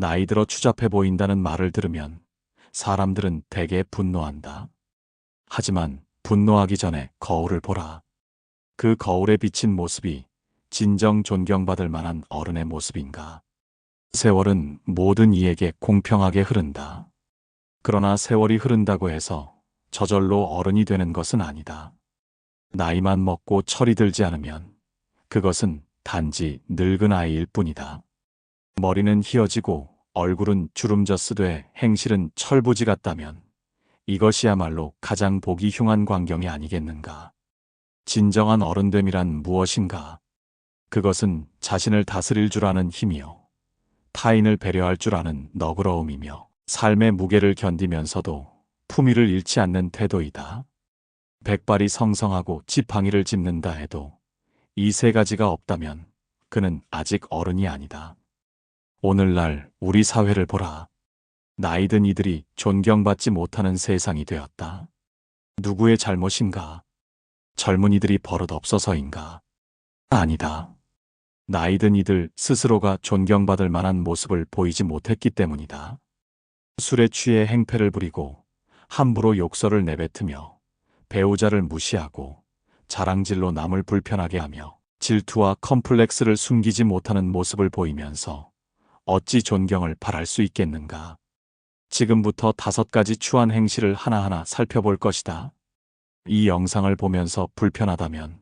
나이 들어 추잡해 보인다는 말을 들으면 사람들은 대개 분노한다. 하지만 분노하기 전에 거울을 보라. 그 거울에 비친 모습이 진정 존경받을 만한 어른의 모습인가? 세월은 모든 이에게 공평하게 흐른다. 그러나 세월이 흐른다고 해서 저절로 어른이 되는 것은 아니다. 나이만 먹고 철이 들지 않으면 그것은 단지 늙은 아이일 뿐이다. 머리는 희어지고 얼굴은 주름져쓰되 행실은 철부지 같다면 이것이야말로 가장 보기 흉한 광경이 아니겠는가. 진정한 어른됨이란 무엇인가? 그것은 자신을 다스릴 줄 아는 힘이요, 타인을 배려할 줄 아는 너그러움이며 삶의 무게를 견디면서도 품위를 잃지 않는 태도이다. 백발이 성성하고 지팡이를 짚는다 해도 이 세 가지가 없다면 그는 아직 어른이 아니다. 오늘날 우리 사회를 보라. 나이든 이들이 존경받지 못하는 세상이 되었다. 누구의 잘못인가? 젊은이들이 버릇없어서인가? 아니다. 나이든 이들 스스로가 존경받을 만한 모습을 보이지 못했기 때문이다. 술에 취해 행패를 부리고 함부로 욕설을 내뱉으며 배우자를 무시하고 자랑질로 남을 불편하게 하며 질투와 컴플렉스를 숨기지 못하는 모습을 보이면서 어찌 존경을 바랄 수 있겠는가? 지금부터 5가지 추한 행실을 하나하나 살펴볼 것이다. 이 영상을 보면서 불편하다면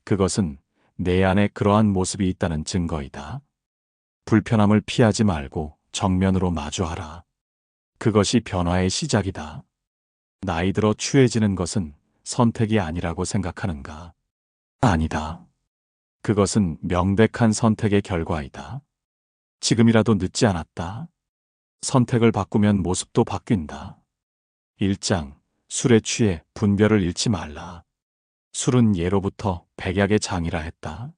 그것은 내 안에 그러한 모습이 있다는 증거이다. 불편함을 피하지 말고 정면으로 마주하라. 그것이 변화의 시작이다. 나이 들어 추해지는 것은 선택이 아니라고 생각하는가? 아니다. 그것은 명백한 선택의 결과이다. 지금이라도 늦지 않았다. 선택을 바꾸면 모습도 바뀐다. 1장, 술에 취해 분별을 잃지 말라. 술은 예로부터 백약의 장이라 했다.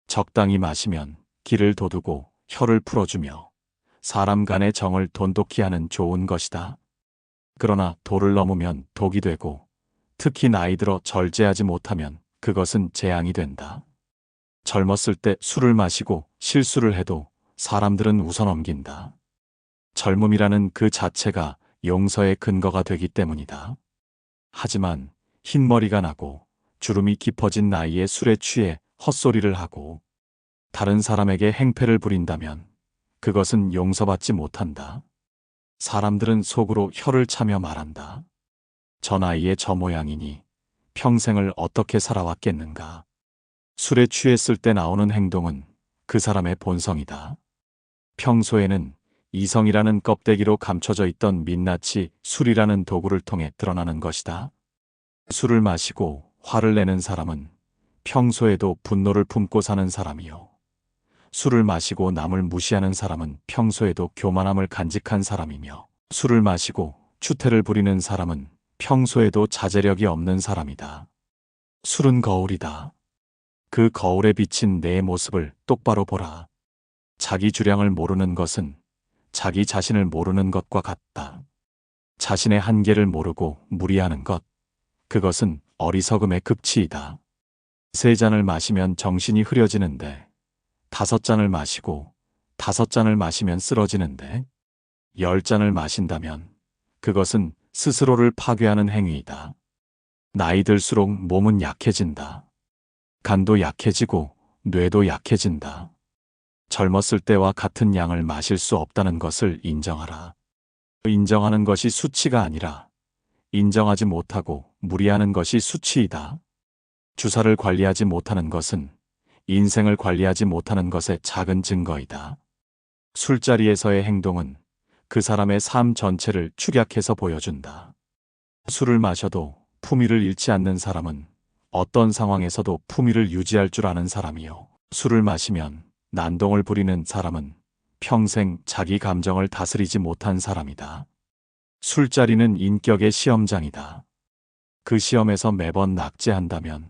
적당히 마시면 기를 돋우고 혀를 풀어주며 사람 간의 정을 돈독히 하는 좋은 것이다. 그러나 도를 넘으면 독이 되고 특히 나이 들어 절제하지 못하면 그것은 재앙이 된다. 젊었을 때 술을 마시고 실수를 해도 사람들은 웃어넘긴다. 젊음이라는 그 자체가 용서의 근거가 되기 때문이다. 하지만 흰머리가 나고 주름이 깊어진 나이에 술에 취해 헛소리를 하고 다른 사람에게 행패를 부린다면 그것은 용서받지 못한다. 사람들은 속으로 혀를 차며 말한다. 저 나이에 저 모양이니 평생을 어떻게 살아왔겠는가. 술에 취했을 때 나오는 행동은 그 사람의 본성이다. 평소에는 이성이라는 껍데기로 감춰져 있던 민낯이 술이라는 도구를 통해 드러나는 것이다. 술을 마시고 화를 내는 사람은 평소에도 분노를 품고 사는 사람이요, 술을 마시고 남을 무시하는 사람은 평소에도 교만함을 간직한 사람이며, 술을 마시고 추태를 부리는 사람은 평소에도 자제력이 없는 사람이다. 술은 거울이다. 그 거울에 비친 내 모습을 똑바로 보라. 자기 주량을 모르는 것은 자기 자신을 모르는 것과 같다. 자신의 한계를 모르고 무리하는 것, 그것은 어리석음의 극치이다. 3잔을 마시면 정신이 흐려지는데 5잔을 마시고 5잔을 마시면 쓰러지는데 10잔을 마신다면 그것은 스스로를 파괴하는 행위이다. 나이 들수록 몸은 약해진다. 간도 약해지고 뇌도 약해진다. 젊었을 때와 같은 양을 마실 수 없다는 것을 인정하라. 인정하는 것이 수치가 아니라 인정하지 못하고 무리하는 것이 수치이다. 주사를 관리하지 못하는 것은 인생을 관리하지 못하는 것의 작은 증거이다. 술자리에서의 행동은 그 사람의 삶 전체를 축약해서 보여준다. 술을 마셔도 품위를 잃지 않는 사람은 어떤 상황에서도 품위를 유지할 줄 아는 사람이요, 술을 마시면 난동을 부리는 사람은 평생 자기 감정을 다스리지 못한 사람이다. 술자리는 인격의 시험장이다. 그 시험에서 매번 낙제한다면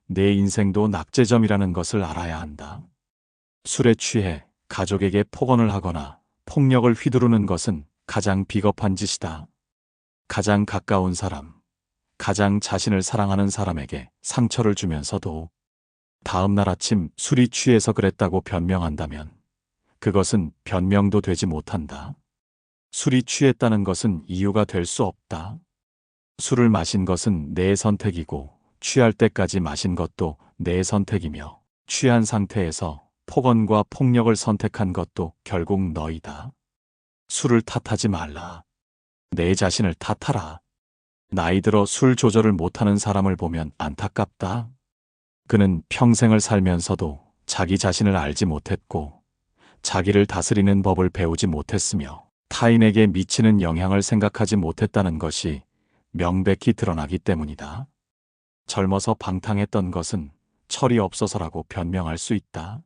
내 인생도 낙제점이라는 것을 알아야 한다. 술에 취해 가족에게 폭언을 하거나 폭력을 휘두르는 것은 가장 비겁한 짓이다. 가장 가까운 사람, 가장 자신을 사랑하는 사람에게 상처를 주면서도 다음 날 아침 술이 취해서 그랬다고 변명한다면 그것은 변명도 되지 못한다. 술이 취했다는 것은 이유가 될 수 없다. 술을 마신 것은 내 선택이고 취할 때까지 마신 것도 내 선택이며 취한 상태에서 폭언과 폭력을 선택한 것도 결국 너이다. 술을 탓하지 말라. 내 자신을 탓하라. 나이 들어 술 조절을 못하는 사람을 보면 안타깝다. 그는 평생을 살면서도 자기 자신을 알지 못했고 자기를 다스리는 법을 배우지 못했으며 타인에게 미치는 영향을 생각하지 못했다는 것이 명백히 드러나기 때문이다. 젊어서 방탕했던 것은 철이 없어서라고 변명할 수 있다.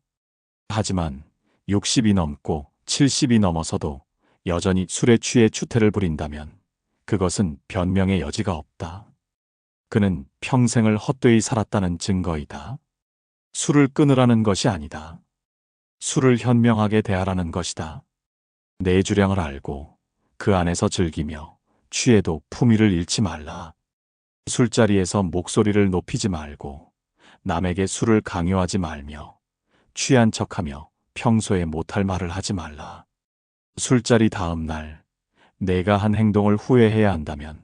하지만 60이 넘고 70이 넘어서도 여전히 술에 취해 추태를 부린다면 그것은 변명의 여지가 없다. 그는 평생을 헛되이 살았다는 증거이다. 술을 끊으라는 것이 아니다. 술을 현명하게 대하라는 것이다. 내 주량을 알고 그 안에서 즐기며 취해도 품위를 잃지 말라. 술자리에서 목소리를 높이지 말고 남에게 술을 강요하지 말며 취한 척하며 평소에 못할 말을 하지 말라. 술자리 다음 날 내가 한 행동을 후회해야 한다면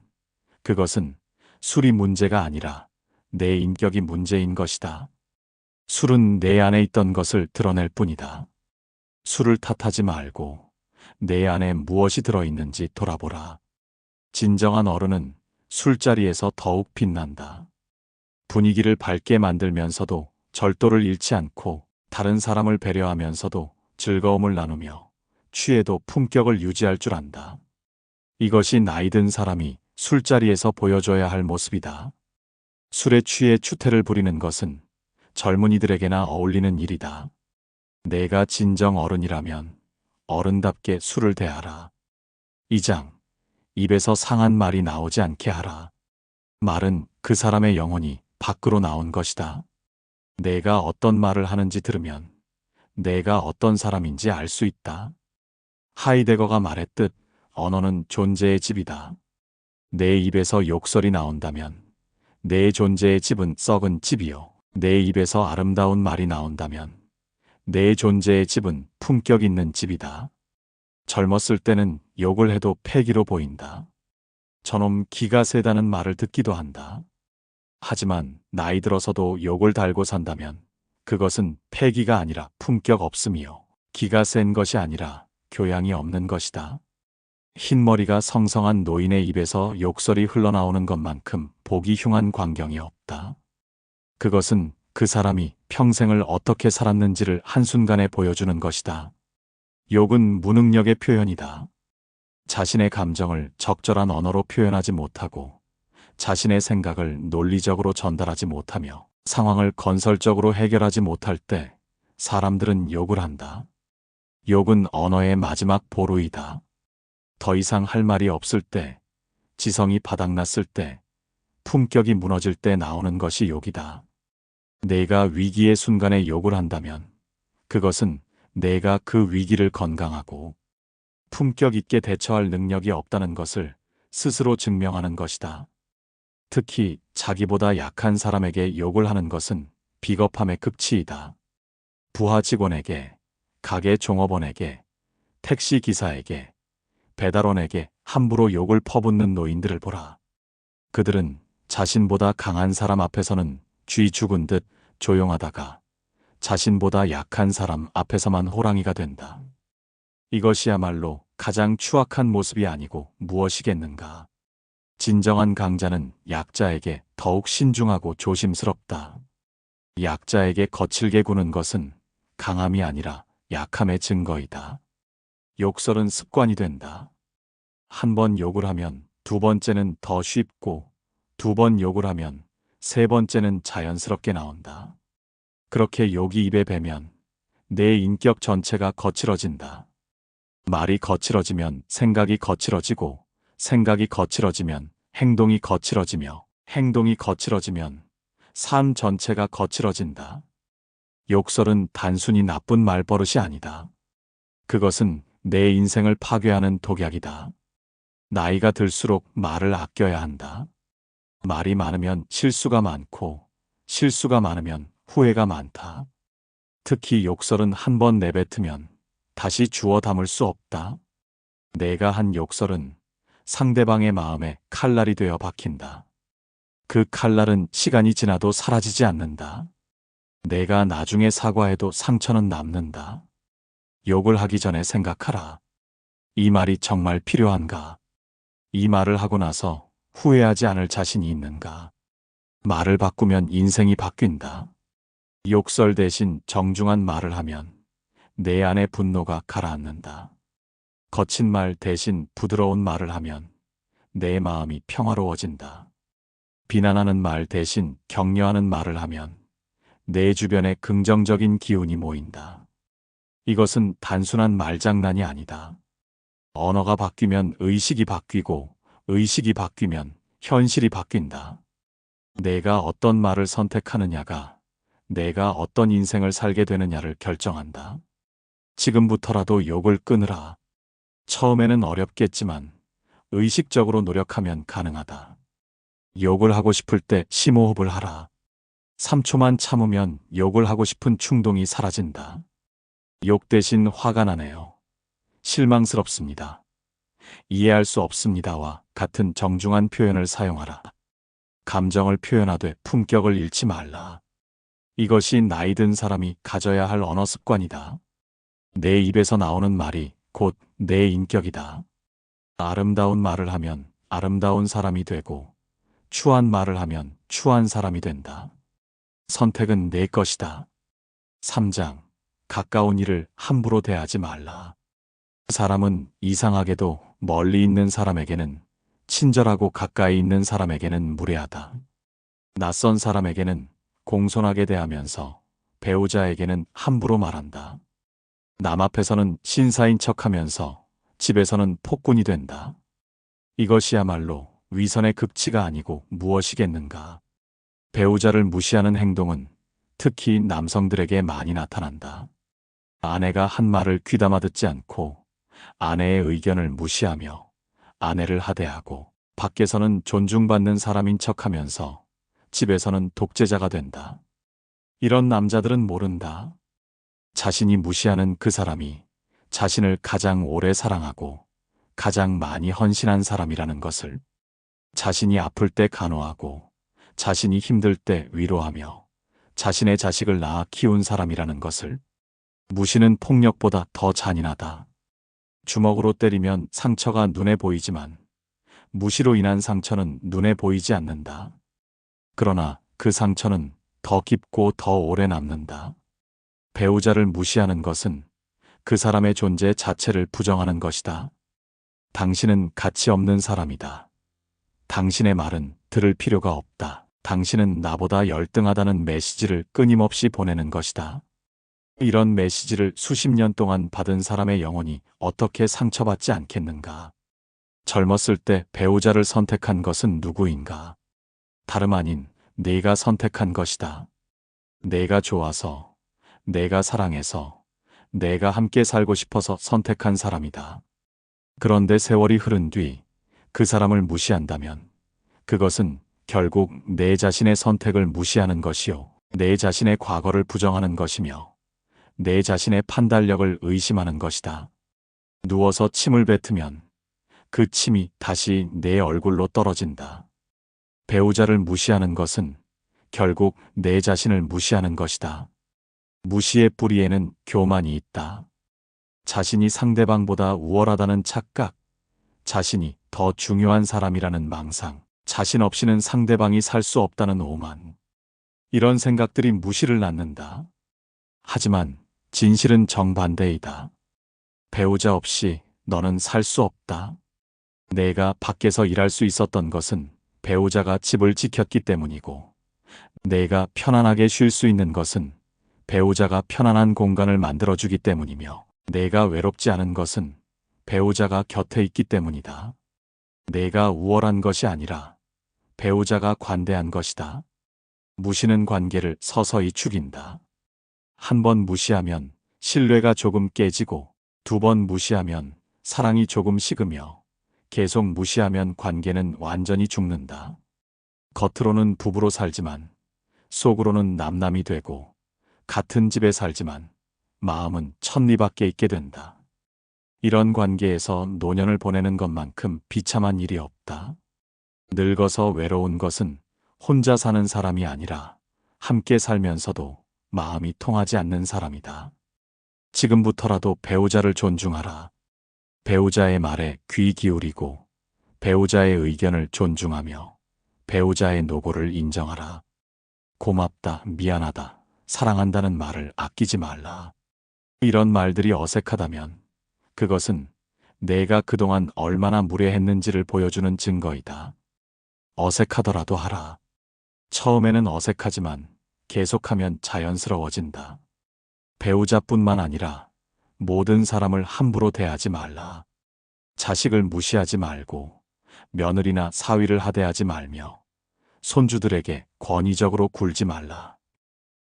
그것은 술이 문제가 아니라 내 인격이 문제인 것이다. 술은 내 안에 있던 것을 드러낼 뿐이다. 술을 탓하지 말고 내 안에 무엇이 들어있는지 돌아보라. 진정한 어른은 술자리에서 더욱 빛난다. 분위기를 밝게 만들면서도 절도를 잃지 않고 다른 사람을 배려하면서도 즐거움을 나누며 취해도 품격을 유지할 줄 안다. 이것이 나이 든 사람이 술자리에서 보여줘야 할 모습이다. 술에 취해 추태를 부리는 것은 젊은이들에게나 어울리는 일이다. 내가 진정 어른이라면 어른답게 술을 대하라. 2장. 입에서 상한 말이 나오지 않게 하라. 말은 그 사람의 영혼이 밖으로 나온 것이다. 내가 어떤 말을 하는지 들으면 내가 어떤 사람인지 알 수 있다. 하이데거가 말했듯 언어는 존재의 집이다. 내 입에서 욕설이 나온다면 내 존재의 집은 썩은 집이요. 내 입에서 아름다운 말이 나온다면 내 존재의 집은 품격 있는 집이다. 젊었을 때는 욕을 해도 패기로 보인다. 저놈 기가 세다는 말을 듣기도 한다. 하지만 나이 들어서도 욕을 달고 산다면 그것은 패기가 아니라 품격 없음이요. 기가 센 것이 아니라 교양이 없는 것이다. 흰머리가 성성한 노인의 입에서 욕설이 흘러나오는 것만큼 보기 흉한 광경이 없다. 그것은 그 사람이 평생을 어떻게 살았는지를 한순간에 보여주는 것이다. 욕은 무능력의 표현이다. 자신의 감정을 적절한 언어로 표현하지 못하고 자신의 생각을 논리적으로 전달하지 못하며 상황을 건설적으로 해결하지 못할 때 사람들은 욕을 한다. 욕은 언어의 마지막 보루이다. 더 이상 할 말이 없을 때, 지성이 바닥났을 때, 품격이 무너질 때 나오는 것이 욕이다. 내가 위기의 순간에 욕을 한다면 그것은 내가 그 위기를 건강하고 품격 있게 대처할 능력이 없다는 것을 스스로 증명하는 것이다. 특히 자기보다 약한 사람에게 욕을 하는 것은 비겁함의 극치이다. 부하 직원에게, 가게 종업원에게, 택시 기사에게, 배달원에게 함부로 욕을 퍼붓는 노인들을 보라. 그들은 자신보다 강한 사람 앞에서는 쥐 죽은 듯 조용하다가 자신보다 약한 사람 앞에서만 호랑이가 된다. 이것이야말로 가장 추악한 모습이 아니고 무엇이겠는가. 진정한 강자는 약자에게 더욱 신중하고 조심스럽다. 약자에게 거칠게 구는 것은 강함이 아니라 약함의 증거이다. 욕설은 습관이 된다. 한 번 욕을 하면 두 번째는 더 쉽고 두 번 욕을 하면 세 번째는 자연스럽게 나온다. 그렇게 욕이 입에 배면 내 인격 전체가 거칠어진다. 말이 거칠어지면 생각이 거칠어지고 생각이 거칠어지면 행동이 거칠어지며 행동이 거칠어지면 삶 전체가 거칠어진다. 욕설은 단순히 나쁜 말버릇이 아니다. 그것은 내 인생을 파괴하는 독약이다. 나이가 들수록 말을 아껴야 한다. 말이 많으면 실수가 많고 실수가 많으면 후회가 많다. 특히 욕설은 한 번 내뱉으면 다시 주워 담을 수 없다. 내가 한 욕설은 상대방의 마음에 칼날이 되어 박힌다. 그 칼날은 시간이 지나도 사라지지 않는다. 내가 나중에 사과해도 상처는 남는다. 욕을 하기 전에 생각하라. 이 말이 정말 필요한가? 이 말을 하고 나서 후회하지 않을 자신이 있는가? 말을 바꾸면 인생이 바뀐다. 욕설 대신 정중한 말을 하면 내 안의 분노가 가라앉는다. 거친 말 대신 부드러운 말을 하면 내 마음이 평화로워진다. 비난하는 말 대신 격려하는 말을 하면 내 주변에 긍정적인 기운이 모인다. 이것은 단순한 말장난이 아니다. 언어가 바뀌면 의식이 바뀌고 의식이 바뀌면 현실이 바뀐다. 내가 어떤 말을 선택하느냐가 내가 어떤 인생을 살게 되느냐를 결정한다. 지금부터라도 욕을 끊으라. 처음에는 어렵겠지만 의식적으로 노력하면 가능하다. 욕을 하고 싶을 때 심호흡을 하라. 3초만 참으면 욕을 하고 싶은 충동이 사라진다. 욕 대신 화가 나네요. 실망스럽습니다. 이해할 수 없습니다와 같은 정중한 표현을 사용하라. 감정을 표현하되 품격을 잃지 말라. 이것이 나이 든 사람이 가져야 할 언어 습관이다. 내 입에서 나오는 말이 곧 내 인격이다. 아름다운 말을 하면 아름다운 사람이 되고 추한 말을 하면 추한 사람이 된다. 선택은 내 것이다. 3장. 가까운 이를 함부로 대하지 말라. 사람은 이상하게도 멀리 있는 사람에게는 친절하고 가까이 있는 사람에게는 무례하다. 낯선 사람에게는 공손하게 대하면서 배우자에게는 함부로 말한다. 남 앞에서는 신사인 척하면서 집에서는 폭군이 된다. 이것이야말로 위선의 극치가 아니고 무엇이겠는가. 배우자를 무시하는 행동은 특히 남성들에게 많이 나타난다. 아내가 한 말을 귀담아 듣지 않고 아내의 의견을 무시하며 아내를 하대하고 밖에서는 존중받는 사람인 척하면서 집에서는 독재자가 된다. 이런 남자들은 모른다. 자신이 무시하는 그 사람이 자신을 가장 오래 사랑하고 가장 많이 헌신한 사람이라는 것을, 자신이 아플 때 간호하고 자신이 힘들 때 위로하며 자신의 자식을 낳아 키운 사람이라는 것을. 무시는 폭력보다 더 잔인하다. 주먹으로 때리면 상처가 눈에 보이지만 무시로 인한 상처는 눈에 보이지 않는다. 그러나 그 상처는 더 깊고 더 오래 남는다. 배우자를 무시하는 것은 그 사람의 존재 자체를 부정하는 것이다. 당신은 가치 없는 사람이다. 당신의 말은 들을 필요가 없다. 당신은 나보다 열등하다는 메시지를 끊임없이 보내는 것이다. 이런 메시지를 수십 년 동안 받은 사람의 영혼이 어떻게 상처받지 않겠는가? 젊었을 때 배우자를 선택한 것은 누구인가? 다름 아닌 내가 선택한 것이다. 내가 좋아서, 내가 사랑해서, 내가 함께 살고 싶어서 선택한 사람이다. 그런데 세월이 흐른 뒤 그 사람을 무시한다면 그것은 결국 내 자신의 선택을 무시하는 것이요, 내 자신의 과거를 부정하는 것이며 내 자신의 판단력을 의심하는 것이다. 누워서 침을 뱉으면 그 침이 다시 내 얼굴로 떨어진다. 배우자를 무시하는 것은 결국 내 자신을 무시하는 것이다. 무시의 뿌리에는 교만이 있다. 자신이 상대방보다 우월하다는 착각, 자신이 더 중요한 사람이라는 망상, 자신 없이는 상대방이 살 수 없다는 오만. 이런 생각들이 무시를 낳는다. 하지만 진실은 정반대이다. 배우자 없이 너는 살 수 없다. 내가 밖에서 일할 수 있었던 것은 배우자가 집을 지켰기 때문이고, 내가 편안하게 쉴 수 있는 것은 배우자가 편안한 공간을 만들어주기 때문이며, 내가 외롭지 않은 것은 배우자가 곁에 있기 때문이다. 내가 우월한 것이 아니라 배우자가 관대한 것이다. 무시는 관계를 서서히 죽인다. 한 번 무시하면 신뢰가 조금 깨지고, 두 번 무시하면 사랑이 조금 식으며, 계속 무시하면 관계는 완전히 죽는다. 겉으로는 부부로 살지만 속으로는 남남이 되고, 같은 집에 살지만 마음은 천리밖에 있게 된다. 이런 관계에서 노년을 보내는 것만큼 비참한 일이 없다. 늙어서 외로운 것은 혼자 사는 사람이 아니라 함께 살면서도 마음이 통하지 않는 사람이다. 지금부터라도 배우자를 존중하라. 배우자의 말에 귀 기울이고 배우자의 의견을 존중하며 배우자의 노고를 인정하라. 고맙다, 미안하다, 사랑한다는 말을 아끼지 말라. 이런 말들이 어색하다면 그것은 내가 그동안 얼마나 무례했는지를 보여주는 증거이다. 어색하더라도 하라. 처음에는 어색하지만 계속하면 자연스러워진다. 배우자뿐만 아니라 모든 사람을 함부로 대하지 말라. 자식을 무시하지 말고 며느리나 사위를 하대하지 말며 손주들에게 권위적으로 굴지 말라.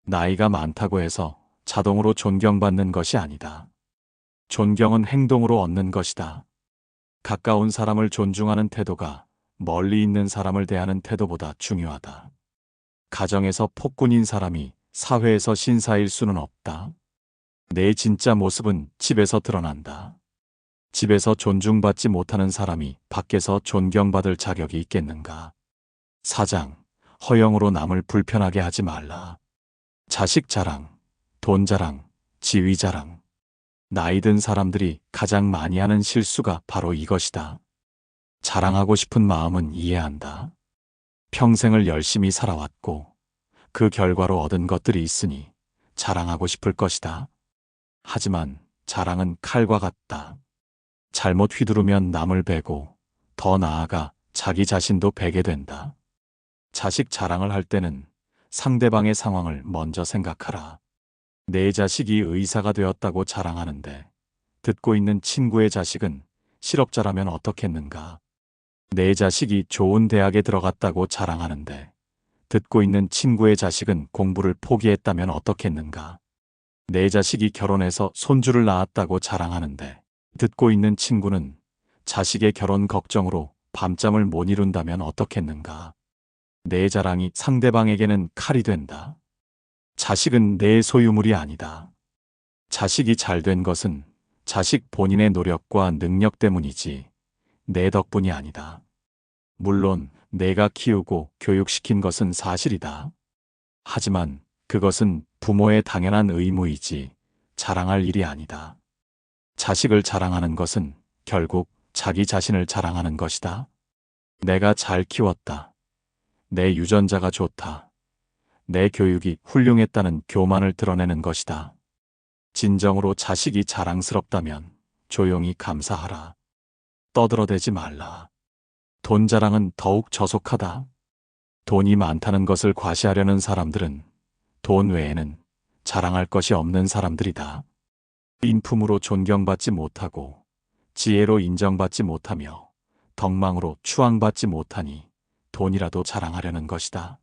나이가 많다고 해서 자동으로 존경받는 것이 아니다. 존경은 행동으로 얻는 것이다. 가까운 사람을 존중하는 태도가 멀리 있는 사람을 대하는 태도보다 중요하다. 가정에서 폭군인 사람이 사회에서 신사일 수는 없다. 내 진짜 모습은 집에서 드러난다. 집에서 존중받지 못하는 사람이 밖에서 존경받을 자격이 있겠는가? 사장, 허영으로 남을 불편하게 하지 말라. 자식 자랑, 돈 자랑, 지위 자랑. 나이 든 사람들이 가장 많이 하는 실수가 바로 이것이다. 자랑하고 싶은 마음은 이해한다. 평생을 열심히 살아왔고 그 결과로 얻은 것들이 있으니 자랑하고 싶을 것이다. 하지만 자랑은 칼과 같다. 잘못 휘두르면 남을 베고 더 나아가 자기 자신도 베게 된다. 자식 자랑을 할 때는 상대방의 상황을 먼저 생각하라. 내 자식이 의사가 되었다고 자랑하는데 듣고 있는 친구의 자식은 실업자라면 어떻겠는가? 내 자식이 좋은 대학에 들어갔다고 자랑하는데 듣고 있는 친구의 자식은 공부를 포기했다면 어떻겠는가? 내 자식이 결혼해서 손주를 낳았다고 자랑하는데 듣고 있는 친구는 자식의 결혼 걱정으로 밤잠을 못 이룬다면 어떻겠는가? 내 자랑이 상대방에게는 칼이 된다. 자식은 내 소유물이 아니다. 자식이 잘 된 것은 자식 본인의 노력과 능력 때문이지 내 덕분이 아니다. 물론 내가 키우고 교육시킨 것은 사실이다. 하지만 그것은 부모의 당연한 의무이지 자랑할 일이 아니다. 자식을 자랑하는 것은 결국 자기 자신을 자랑하는 것이다. 내가 잘 키웠다. 내 유전자가 좋다. 내 교육이 훌륭했다는 교만을 드러내는 것이다. 진정으로 자식이 자랑스럽다면 조용히 감사하라. 떠들어대지 말라. 돈 자랑은 더욱 저속하다. 돈이 많다는 것을 과시하려는 사람들은 돈 외에는 자랑할 것이 없는 사람들이다. 인품으로 존경받지 못하고 지혜로 인정받지 못하며 덕망으로 추앙받지 못하니 돈이라도 자랑하려는 것이다.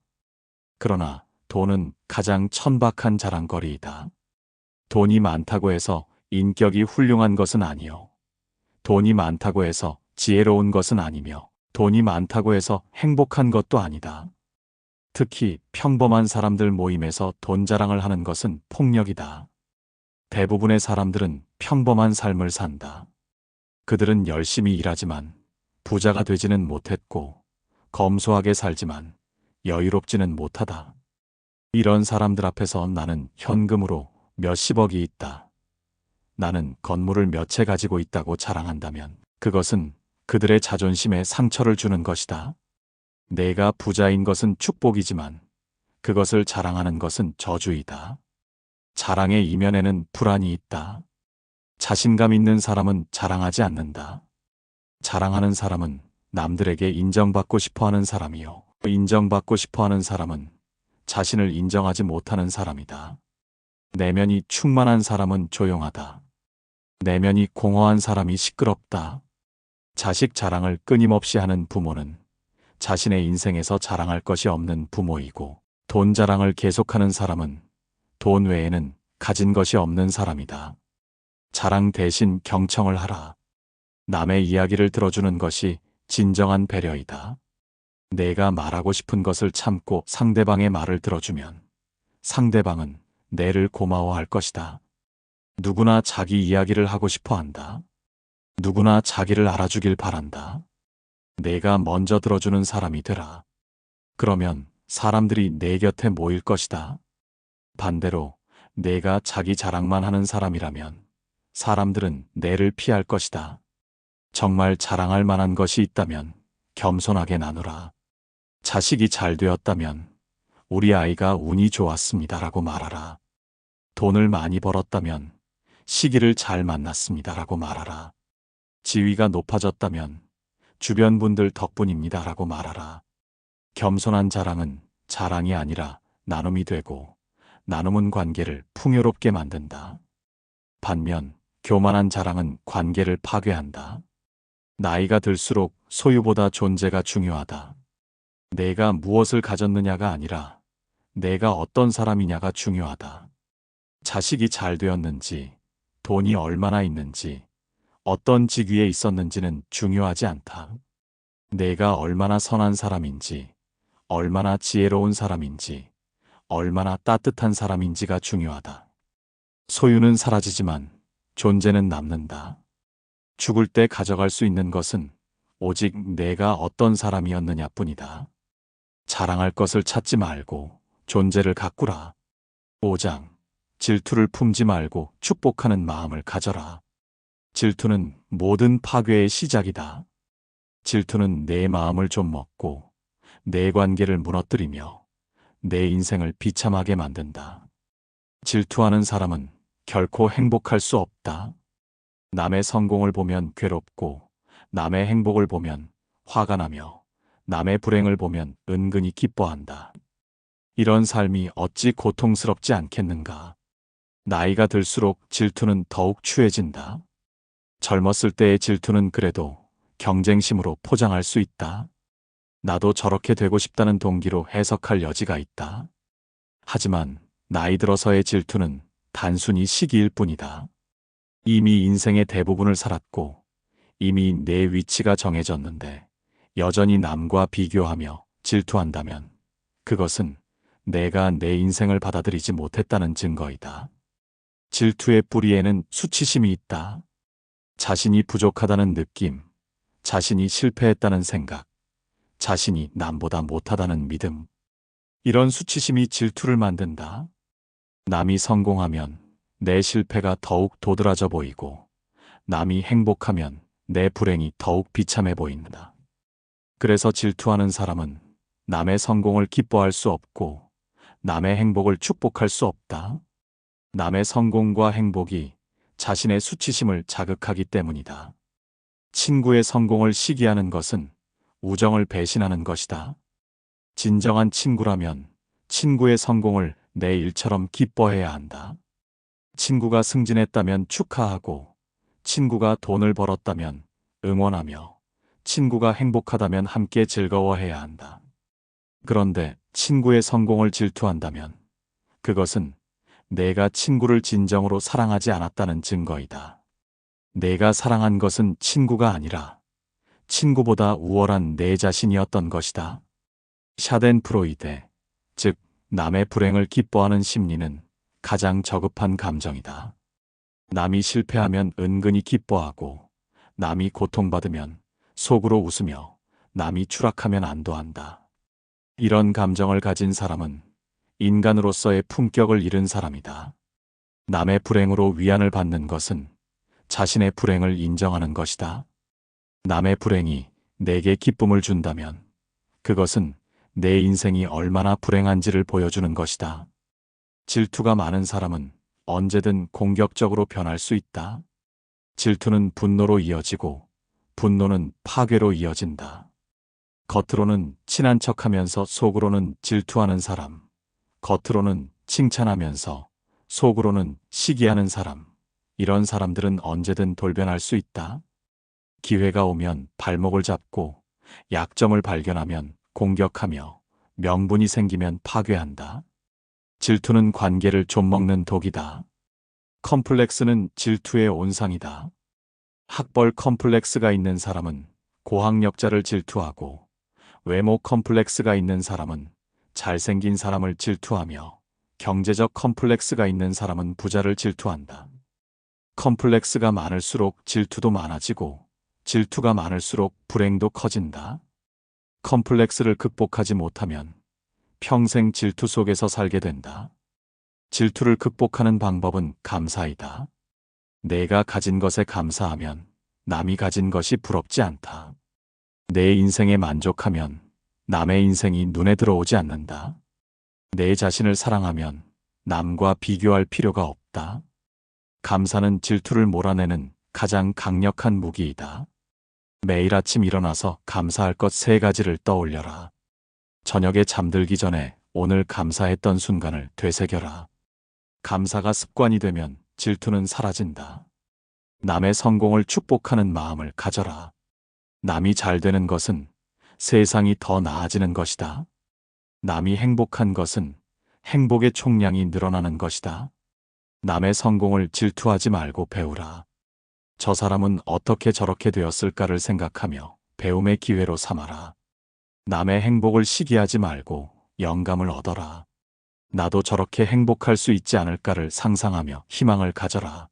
그러나 돈은 가장 천박한 자랑거리이다. 돈이 많다고 해서 인격이 훌륭한 것은 아니요. 돈이 많다고 해서 지혜로운 것은 아니며 돈이 많다고 해서 행복한 것도 아니다. 특히 평범한 사람들 모임에서 돈 자랑을 하는 것은 폭력이다. 대부분의 사람들은 평범한 삶을 산다. 그들은 열심히 일하지만 부자가 되지는 못했고 검소하게 살지만 여유롭지는 못하다. 이런 사람들 앞에서 나는 현금으로 몇십억이 있다. 나는 건물을 몇 채 가지고 있다고 자랑한다면 그것은 그들의 자존심에 상처를 주는 것이다. 내가 부자인 것은 축복이지만 그것을 자랑하는 것은 저주이다. 자랑의 이면에는 불안이 있다. 자신감 있는 사람은 자랑하지 않는다. 자랑하는 사람은 남들에게 인정받고 싶어하는 사람이요. 인정받고 싶어하는 사람은 자신을 인정하지 못하는 사람이다. 내면이 충만한 사람은 조용하다. 내면이 공허한 사람이 시끄럽다. 자식 자랑을 끊임없이 하는 부모는 자신의 인생에서 자랑할 것이 없는 부모이고 돈 자랑을 계속하는 사람은 돈 외에는 가진 것이 없는 사람이다. 자랑 대신 경청을 하라. 남의 이야기를 들어주는 것이 진정한 배려이다. 내가 말하고 싶은 것을 참고 상대방의 말을 들어주면 상대방은 내를 고마워할 것이다. 누구나 자기 이야기를 하고 싶어 한다. 누구나 자기를 알아주길 바란다. 내가 먼저 들어주는 사람이 되라. 그러면 사람들이 내 곁에 모일 것이다. 반대로 내가 자기 자랑만 하는 사람이라면 사람들은 내를 피할 것이다. 정말 자랑할 만한 것이 있다면 겸손하게 나누라. 자식이 잘 되었다면 우리 아이가 운이 좋았습니다라고 말하라. 돈을 많이 벌었다면 시기를 잘 만났습니다라고 말하라. 지위가 높아졌다면 주변 분들 덕분입니다라고 말하라. 겸손한 자랑은 자랑이 아니라 나눔이 되고 나눔은 관계를 풍요롭게 만든다. 반면 교만한 자랑은 관계를 파괴한다. 나이가 들수록 소유보다 존재가 중요하다. 내가 무엇을 가졌느냐가 아니라 내가 어떤 사람이냐가 중요하다. 자식이 잘 되었는지, 돈이 얼마나 있는지, 어떤 직위에 있었는지는 중요하지 않다. 내가 얼마나 선한 사람인지, 얼마나 지혜로운 사람인지, 얼마나 따뜻한 사람인지가 중요하다. 소유는 사라지지만 존재는 남는다. 죽을 때 가져갈 수 있는 것은 오직 내가 어떤 사람이었느냐 뿐이다. 자랑할 것을 찾지 말고 존재를 가꾸라. 5장. 질투를 품지 말고 축복하는 마음을 가져라. 질투는 모든 파괴의 시작이다. 질투는 내 마음을 좀 먹고 내 관계를 무너뜨리며 내 인생을 비참하게 만든다. 질투하는 사람은 결코 행복할 수 없다. 남의 성공을 보면 괴롭고 남의 행복을 보면 화가 나며 남의 불행을 보면 은근히 기뻐한다. 이런 삶이 어찌 고통스럽지 않겠는가. 나이가 들수록 질투는 더욱 추해진다. 젊었을 때의 질투는 그래도 경쟁심으로 포장할 수 있다. 나도 저렇게 되고 싶다는 동기로 해석할 여지가 있다. 하지만 나이 들어서의 질투는 단순히 시기일 뿐이다. 이미 인생의 대부분을 살았고 이미 내 위치가 정해졌는데 여전히 남과 비교하며 질투한다면 그것은 내가 내 인생을 받아들이지 못했다는 증거이다. 질투의 뿌리에는 수치심이 있다. 자신이 부족하다는 느낌, 자신이 실패했다는 생각, 자신이 남보다 못하다는 믿음. 이런 수치심이 질투를 만든다. 남이 성공하면 내 실패가 더욱 도드라져 보이고 남이 행복하면 내 불행이 더욱 비참해 보인다. 그래서 질투하는 사람은 남의 성공을 기뻐할 수 없고 남의 행복을 축복할 수 없다. 남의 성공과 행복이 자신의 수치심을 자극하기 때문이다. 친구의 성공을 시기하는 것은 우정을 배신하는 것이다. 진정한 친구라면 친구의 성공을 내 일처럼 기뻐해야 한다. 친구가 승진했다면 축하하고, 친구가 돈을 벌었다면 응원하며, 친구가 행복하다면 함께 즐거워해야 한다. 그런데 친구의 성공을 질투한다면 그것은 내가 친구를 진정으로 사랑하지 않았다는 증거이다. 내가 사랑한 것은 친구가 아니라 친구보다 우월한 내 자신이었던 것이다. 샤덴프로이데, 즉 남의 불행을 기뻐하는 심리는 가장 저급한 감정이다. 남이 실패하면 은근히 기뻐하고 남이 고통받으면 속으로 웃으며 남이 추락하면 안도한다. 이런 감정을 가진 사람은 인간으로서의 품격을 잃은 사람이다. 남의 불행으로 위안을 받는 것은 자신의 불행을 인정하는 것이다. 남의 불행이 내게 기쁨을 준다면 그것은 내 인생이 얼마나 불행한지를 보여주는 것이다. 질투가 많은 사람은 언제든 공격적으로 변할 수 있다. 질투는 분노로 이어지고 분노는 파괴로 이어진다. 겉으로는 친한 척하면서 속으로는 질투하는 사람, 겉으로는 칭찬하면서 속으로는 시기하는 사람, 이런 사람들은 언제든 돌변할 수 있다. 기회가 오면 발목을 잡고 약점을 발견하면 공격하며 명분이 생기면 파괴한다. 질투는 관계를 좀먹는 독이다. 컴플렉스는 질투의 온상이다. 학벌 컴플렉스가 있는 사람은 고학력자를 질투하고 외모 컴플렉스가 있는 사람은 잘생긴 사람을 질투하며 경제적 컴플렉스가 있는 사람은 부자를 질투한다. 컴플렉스가 많을수록 질투도 많아지고 질투가 많을수록 불행도 커진다. 컴플렉스를 극복하지 못하면 평생 질투 속에서 살게 된다. 질투를 극복하는 방법은 감사이다. 내가 가진 것에 감사하면 남이 가진 것이 부럽지 않다. 내 인생에 만족하면 남의 인생이 눈에 들어오지 않는다. 내 자신을 사랑하면 남과 비교할 필요가 없다. 감사는 질투를 몰아내는 가장 강력한 무기이다. 매일 아침 일어나서 감사할 것 3가지를 떠올려라. 저녁에 잠들기 전에 오늘 감사했던 순간을 되새겨라. 감사가 습관이 되면 질투는 사라진다. 남의 성공을 축복하는 마음을 가져라. 남이 잘 되는 것은 세상이 더 나아지는 것이다. 남이 행복한 것은 행복의 총량이 늘어나는 것이다. 남의 성공을 질투하지 말고 배우라. 저 사람은 어떻게 저렇게 되었을까를 생각하며 배움의 기회로 삼아라. 남의 행복을 시기하지 말고 영감을 얻어라. 나도 저렇게 행복할 수 있지 않을까를 상상하며 희망을 가져라.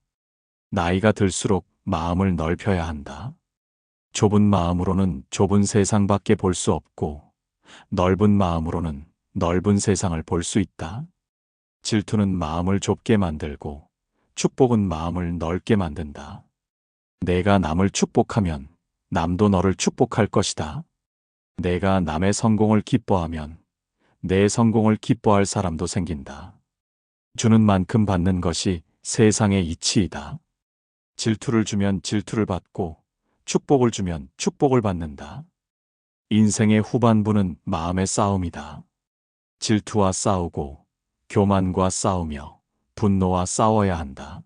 나이가 들수록 마음을 넓혀야 한다. 좁은 마음으로는 좁은 세상밖에 볼 수 없고 넓은 마음으로는 넓은 세상을 볼 수 있다. 질투는 마음을 좁게 만들고 축복은 마음을 넓게 만든다. 내가 남을 축복하면 남도 너를 축복할 것이다. 내가 남의 성공을 기뻐하면 내 성공을 기뻐할 사람도 생긴다. 주는 만큼 받는 것이 세상의 이치이다. 질투를 주면 질투를 받고 축복을 주면 축복을 받는다. 인생의 후반부는 마음의 싸움이다. 질투와 싸우고 교만과 싸우며 분노와 싸워야 한다.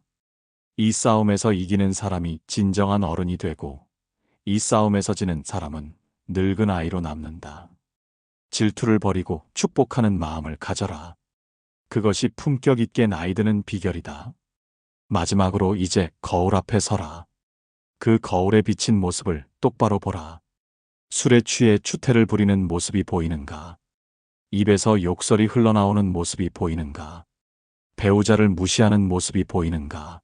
이 싸움에서 이기는 사람이 진정한 어른이 되고 이 싸움에서 지는 사람은 늙은 아이로 남는다. 질투를 버리고 축복하는 마음을 가져라. 그것이 품격 있게 나이 드는 비결이다. 마지막으로 이제 거울 앞에 서라. 그 거울에 비친 모습을 똑바로 보라. 술에 취해 추태를 부리는 모습이 보이는가? 입에서 욕설이 흘러나오는 모습이 보이는가? 배우자를 무시하는 모습이 보이는가?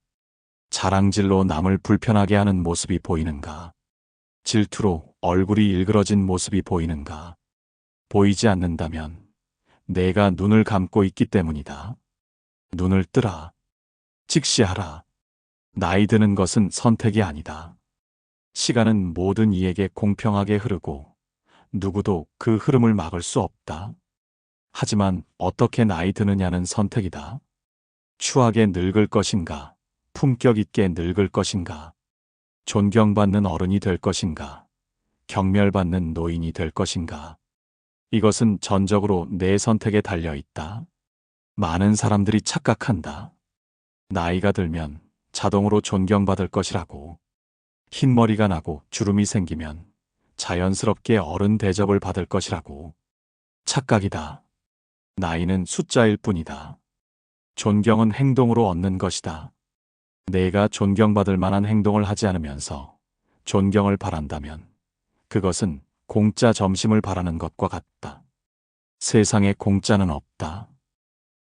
자랑질로 남을 불편하게 하는 모습이 보이는가? 질투로 얼굴이 일그러진 모습이 보이는가? 보이지 않는다면 내가 눈을 감고 있기 때문이다. 눈을 뜨라. 직시하라. 나이 드는 것은 선택이 아니다. 시간은 모든 이에게 공평하게 흐르고 누구도 그 흐름을 막을 수 없다. 하지만 어떻게 나이 드느냐는 선택이다. 추하게 늙을 것인가? 품격 있게 늙을 것인가? 존경받는 어른이 될 것인가? 경멸받는 노인이 될 것인가? 이것은 전적으로 내 선택에 달려 있다. 많은 사람들이 착각한다. 나이가 들면 자동으로 존경받을 것이라고. 흰머리가 나고 주름이 생기면 자연스럽게 어른 대접을 받을 것이라고. 착각이다. 나이는 숫자일 뿐이다. 존경은 행동으로 얻는 것이다. 내가 존경받을 만한 행동을 하지 않으면서 존경을 바란다면 그것은 공짜 점심을 바라는 것과 같다. 세상에 공짜는 없다.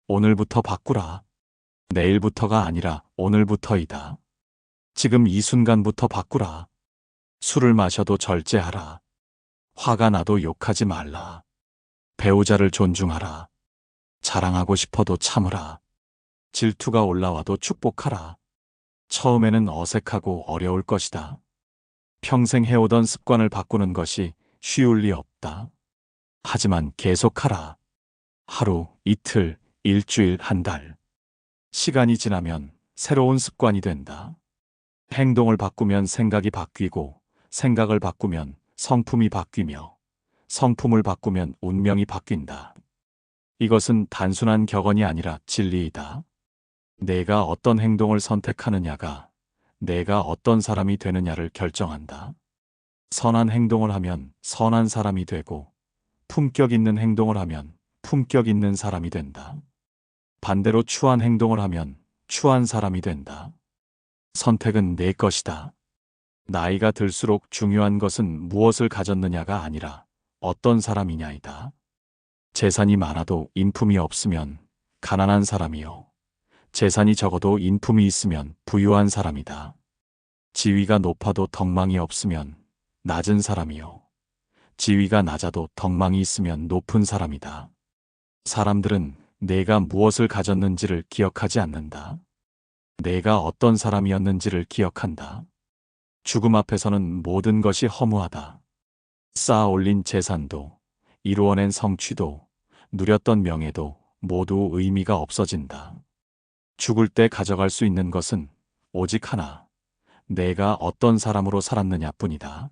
오늘부터 바꾸라. 내일부터가 아니라 오늘부터이다. 지금 이 순간부터 바꾸라. 술을 마셔도 절제하라. 화가 나도 욕하지 말라. 배우자를 존중하라. 자랑하고 싶어도 참으라. 질투가 올라와도 축복하라. 처음에는 어색하고 어려울 것이다. 평생 해오던 습관을 바꾸는 것이 쉬울 리 없다. 하지만 계속하라. 하루, 이틀, 일주일, 한 달. 시간이 지나면 새로운 습관이 된다. 행동을 바꾸면 생각이 바뀌고 생각을 바꾸면 성품이 바뀌며 성품을 바꾸면 운명이 바뀐다. 이것은 단순한 격언이 아니라 진리이다. 내가 어떤 행동을 선택하느냐가 내가 어떤 사람이 되느냐를 결정한다. 선한 행동을 하면 선한 사람이 되고 품격 있는 행동을 하면 품격 있는 사람이 된다. 반대로 추한 행동을 하면 추한 사람이 된다. 선택은 내 것이다. 나이가 들수록 중요한 것은 무엇을 가졌느냐가 아니라 어떤 사람이냐이다. 재산이 많아도 인품이 없으면 가난한 사람이요. 재산이 적어도 인품이 있으면 부유한 사람이다. 지위가 높아도 덕망이 없으면 낮은 사람이요. 지위가 낮아도 덕망이 있으면 높은 사람이다. 사람들은 내가 무엇을 가졌는지를 기억하지 않는다. 내가 어떤 사람이었는지를 기억한다. 죽음 앞에서는 모든 것이 허무하다. 쌓아 올린 재산도, 이루어낸 성취도, 누렸던 명예도 모두 의미가 없어진다. 죽을 때 가져갈 수 있는 것은 오직 하나, 내가 어떤 사람으로 살았느냐 뿐이다.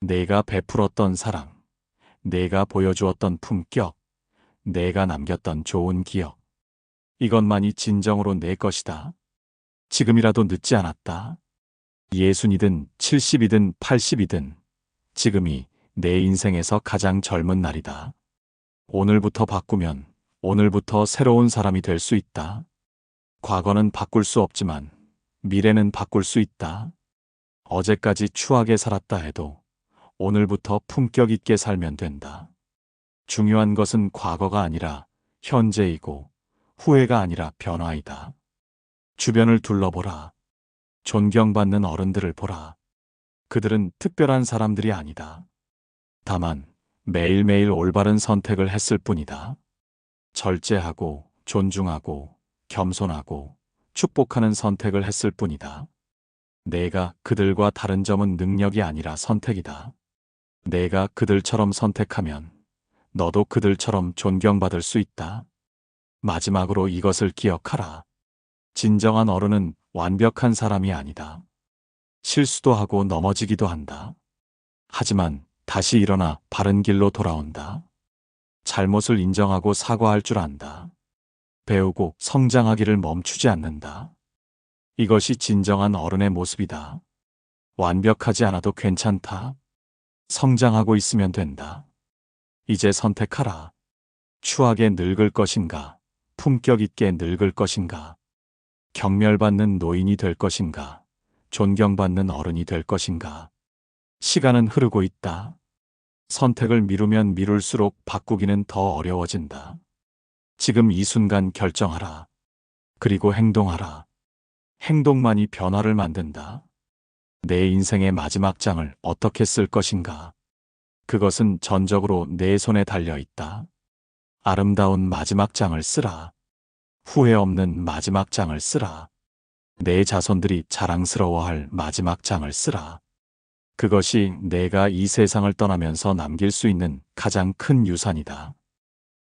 내가 베풀었던 사랑, 내가 보여주었던 품격, 내가 남겼던 좋은 기억. 이것만이 진정으로 내 것이다. 지금이라도 늦지 않았다. 60이든 70이든 80이든 지금이 내 인생에서 가장 젊은 날이다. 오늘부터 바꾸면 오늘부터 새로운 사람이 될 수 있다. 과거는 바꿀 수 없지만 미래는 바꿀 수 있다. 어제까지 추하게 살았다 해도 오늘부터 품격 있게 살면 된다. 중요한 것은 과거가 아니라 현재이고 후회가 아니라 변화이다. 주변을 둘러보라. 존경받는 어른들을 보라. 그들은 특별한 사람들이 아니다. 다만 매일매일 올바른 선택을 했을 뿐이다. 절제하고 존중하고 겸손하고 축복하는 선택을 했을 뿐이다. 내가 그들과 다른 점은 능력이 아니라 선택이다. 내가 그들처럼 선택하면 너도 그들처럼 존경받을 수 있다. 마지막으로 이것을 기억하라. 진정한 어른은 완벽한 사람이 아니다. 실수도 하고 넘어지기도 한다. 하지만 다시 일어나 바른 길로 돌아온다. 잘못을 인정하고 사과할 줄 안다. 배우고 성장하기를 멈추지 않는다. 이것이 진정한 어른의 모습이다. 완벽하지 않아도 괜찮다. 성장하고 있으면 된다. 이제 선택하라. 추하게 늙을 것인가? 품격 있게 늙을 것인가? 경멸받는 노인이 될 것인가? 존경받는 어른이 될 것인가? 시간은 흐르고 있다. 선택을 미루면 미룰수록 바꾸기는 더 어려워진다. 지금 이 순간 결정하라. 그리고 행동하라. 행동만이 변화를 만든다. 내 인생의 마지막 장을 어떻게 쓸 것인가? 그것은 전적으로 내 손에 달려 있다. 아름다운 마지막 장을 쓰라. 후회 없는 마지막 장을 쓰라. 내 자손들이 자랑스러워할 마지막 장을 쓰라. 그것이 내가 이 세상을 떠나면서 남길 수 있는 가장 큰 유산이다.